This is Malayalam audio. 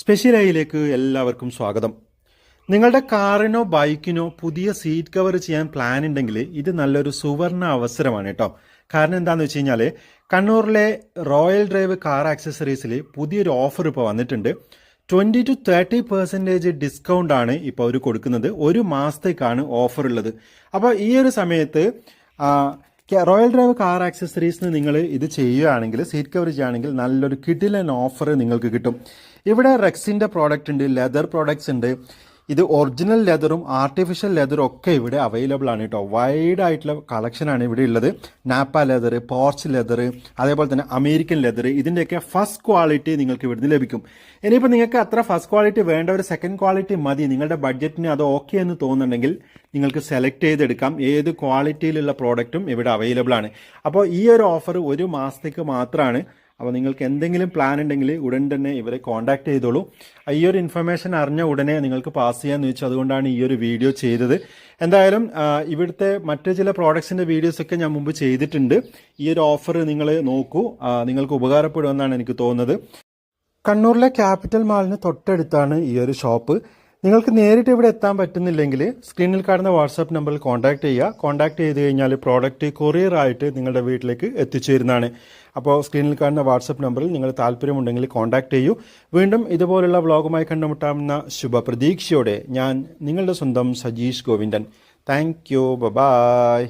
സ്പെഷ്യൽ ഐയിലേക്ക് എല്ലാവർക്കും സ്വാഗതം. നിങ്ങളുടെ കാറിനോ ബൈക്കിനോ പുതിയ സീറ്റ് കവർ ചെയ്യാൻ പ്ലാൻ ഉണ്ടെങ്കിൽ ഇത് നല്ലൊരു സുവർണ അവസരമാണ് കേട്ടോ. കാരണം എന്താണെന്ന് വെച്ച് കഴിഞ്ഞാൽ കണ്ണൂരിലെ റോയൽ ഡ്രൈവ് കാർ ആക്സസറീസിൽ പുതിയൊരു ഓഫർ ഇപ്പോൾ വന്നിട്ടുണ്ട്. 20-30% ഡിസ്കൗണ്ട് ആണ് ഇപ്പോൾ അവർ കൊടുക്കുന്നത്. ഒരു മാസത്തേക്കാണ് ഓഫർ ഉള്ളത്. അപ്പോൾ ഈ ഒരു സമയത്ത് റോയൽ ഡ്രൈവ് കാർ ആക്സസറീസിന് നിങ്ങൾ ഇത് ചെയ്യുകയാണെങ്കിൽ, സീറ്റ് കവർ ചെയ്യുകയാണെങ്കിൽ നല്ലൊരു കിടിലൻ ഓഫർ നിങ്ങൾക്ക് കിട്ടും. ഇവിടെ റെക്സിൻ്റെ പ്രോഡക്റ്റ് ഉണ്ട്, ലെതർ പ്രോഡക്ട്സ് ഉണ്ട്. ഇത് ഒറിജിനൽ ലെതറും ആർട്ടിഫിഷ്യൽ ലെതറും ഒക്കെ ഇവിടെ അവൈലബിൾ ആണ് കേട്ടോ. വൈഡ് ആയിട്ടുള്ള കളക്ഷനാണ് ഇവിടെ ഉള്ളത്. നാപ്പ ലെതർ, പോർച്ച് ലെതർ, അതേപോലെ തന്നെ അമേരിക്കൻ ലെതർ, ഇതിൻ്റെയൊക്കെ ഫസ്റ്റ് ക്വാളിറ്റി നിങ്ങൾക്ക് ഇവിടുന്ന് ലഭിക്കും. ഇനിയിപ്പോൾ നിങ്ങൾക്ക് അത്ര ഫസ്റ്റ് ക്വാളിറ്റി വേണ്ട, ഒരു സെക്കൻഡ് ക്വാളിറ്റി മതി, നിങ്ങളുടെ ബഡ്ജറ്റിന് അത് ഓക്കെ എന്ന് തോന്നുന്നുണ്ടെങ്കിൽ നിങ്ങൾക്ക് സെലക്ട് ചെയ്തെടുക്കാം. ഏത് ക്വാളിറ്റിയിലുള്ള പ്രോഡക്റ്റും ഇവിടെ അവൈലബിൾ ആണ്. അപ്പോൾ ഈ ഒരു ഓഫർ ഒരു മാസത്തേക്ക് മാത്രമാണ്. അപ്പോൾ നിങ്ങൾക്ക് എന്തെങ്കിലും പ്ലാൻ ഉണ്ടെങ്കിൽ ഉടൻ തന്നെ ഇവരെ കോൺടാക്ട് ചെയ്തോളൂ. ഈ ഒരു ഇൻഫർമേഷൻ അറിഞ്ഞ ഉടനെ നിങ്ങൾക്ക് പാസ് ചെയ്യാമെന്ന് വെച്ചു. അതുകൊണ്ടാണ് ഈ ഒരു വീഡിയോ ചെയ്തത്. എന്തായാലും ഇവിടുത്തെ മറ്റു ചില പ്രോഡക്ട്സിൻ്റെ വീഡിയോസൊക്കെ ഞാൻ മുമ്പ് ചെയ്തിട്ടുണ്ട്. ഈ ഒരു ഓഫർ നിങ്ങൾ നോക്കൂ, നിങ്ങൾക്ക് ഉപകാരപ്പെടുമെന്നാണ് എനിക്ക് തോന്നുന്നത്. കണ്ണൂരിലെ ക്യാപിറ്റൽ മാളിന് തൊട്ടടുത്താണ് ഈ ഒരു ഷോപ്പ്. നിങ്ങൾക്ക് നേരിട്ട് ഇവിടെ എത്താൻ പറ്റുന്നില്ലെങ്കിൽ സ്ക്രീനിൽ കാണുന്ന വാട്സാപ്പ് നമ്പറിൽ കോൺടാക്ട് ചെയ്യുക. കോൺടാക്ട് ചെയ്ത് കഴിഞ്ഞാൽ പ്രോഡക്റ്റ് കൊറിയർ ആയിട്ട് നിങ്ങളുടെ വീട്ടിലേക്ക് എത്തിച്ചേരുന്നതാണ്. അപ്പോൾ സ്ക്രീനിൽ കാണുന്ന വാട്സാപ്പ് നമ്പറിൽ നിങ്ങൾ താല്പര്യമുണ്ടെങ്കിൽ കോൺടാക്ട് ചെയ്യൂ. വീണ്ടും ഇതുപോലുള്ള വ്ളോഗുമായി കണ്ടുമുട്ടാവുന്ന ശുഭപ്രതീക്ഷയോടെ ഞാൻ നിങ്ങളുടെ സ്വന്തം Sajeesh Govindan. Thank you. By.